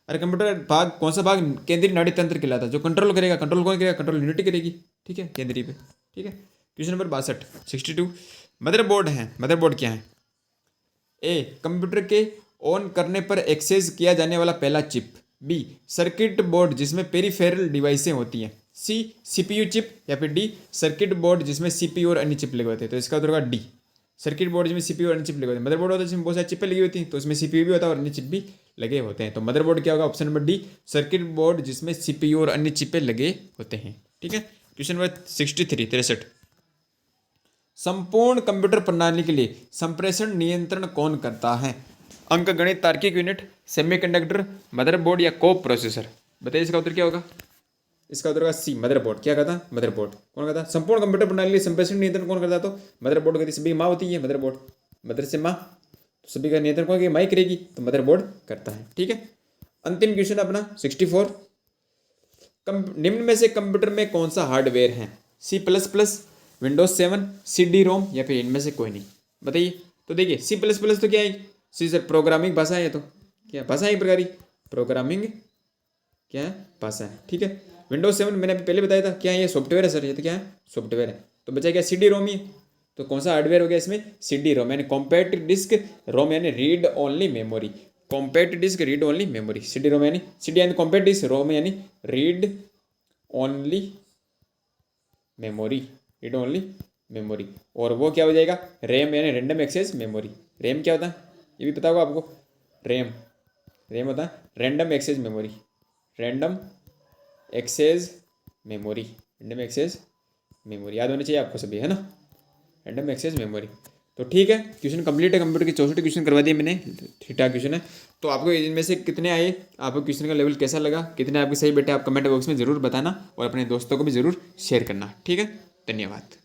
अरे कंप्यूटर भाग कौन सा भाग केंद्रीय नाड़ी तंत्र कहलाता है? जो कंट्रोल करेगा, कंट्रोल कौन करेगा? कंट्रोल यूनिट करेगी, ठीक है, केंद्रीय पे, ठीक है। क्वेश्चन नंबर 62 मदरबोर्ड है, मदरबोर्ड क्या है? ए कंप्यूटर के ऑन करने पर एक्सेस किया जाने वाला पहला चिप, बी सर्किट बोर्ड जिसमें पेरिफेरल डिवाइसें होती हैं, सी CPU चिप, या फिर डी सर्किट बोर्ड जिसमें CPU और अन्य चिप लगे होते हैं। तो इसका उत्तर होगा डी सर्किट बोर्ड जिसमें CPU और अन्य चिप लगे होते हैं। मदरबोर्ड होता है जिसमें बहुत सारी चिपें लगी होती हैं, तो उसमें CPU भी होता है और अन्य चिप भी लगे होते हैं। तो मदरबोर्ड क्या होगा? Option number D circuit board जिसमें CPU और अन्य चिपें लगे होते हैं, ठीक है। क्वेश्चन नंबर 63 संपूर्ण कंप्यूटर प्रणाली के लिए संप्रेषण नियंत्रण कौन करता है? अंकगणित, तार्किक यूनिट, सेमीकंडक्टर, मदरबोर्ड या को प्रोसेसर। बताइए इसका उत्तर क्या होगा? इसका उत्तर होगा सी मदरबोर्ड। क्या कहता है? मदरबोर्ड कौन करता है? संपूर्ण कंप्यूटर प्रणाली के लिए संप्रेषण नियंत्रण कौन करता है? तो मदरबोर्ड करती है। सभी माँ होती है मदरबोर्ड, मदर से माँ, तो सभी का नियंत्रण कौन? माँ करेगी, तो मदरबोर्ड करता है, ठीक है। अंतिम क्वेश्चन अपना 64 निम्न में से कंप्यूटर में कौन सा हार्डवेयर है? C++, विंडोज 7, CD-ROM या फिर इनमें से कोई नहीं। बताइए। तो देखिए C++ तो क्या है? सी सर प्रोग्रामिंग भाषा है, तो क्या भाषा है? एक प्रकार की प्रोग्रामिंग क्या है? भाषा है, ठीक है। विंडोज 7 मैंने अभी पहले बताया था, क्या है? ये सॉफ्टवेयर है सर, ये तो क्या है? सॉफ्टवेयर है। तो बचा क्या? CD-ROM ही। तो कौन सा हार्डवेयर हो गया इसमें? CD-ROM यानी कॉम्पैक्ट डिस्क, रोम यानी read only memory. Compact disk, read only memory. CD-ROM यानी CD यानी कॉम्पैक्ट डिस्क, रोम यानी read only memory, read only memory. और वो क्या हो जाएगा? रैम यानी रैंडम एक्सेस मेमोरी। रैम क्या होता है? ये भी पता होगा आपको। रैम होता है random access memory, random access memory, random access memory याद होनी चाहिए आपको सभी, है ना? Random access memory. तो ठीक है, क्वेश्चन कंप्लीट है। कंप्यूटर के 64 क्वेश्चन करवा दिए मैंने, ठीक ठाक क्वेश्चन है। तो आपको इनमें से कितने आए, आपको क्वेश्चन का लेवल कैसा लगा, कितने आपके सही बैठे, आप कमेंट बॉक्स में जरूर बताना और अपने दोस्तों को भी जरूर शेयर करना, ठीक है। धन्यवाद।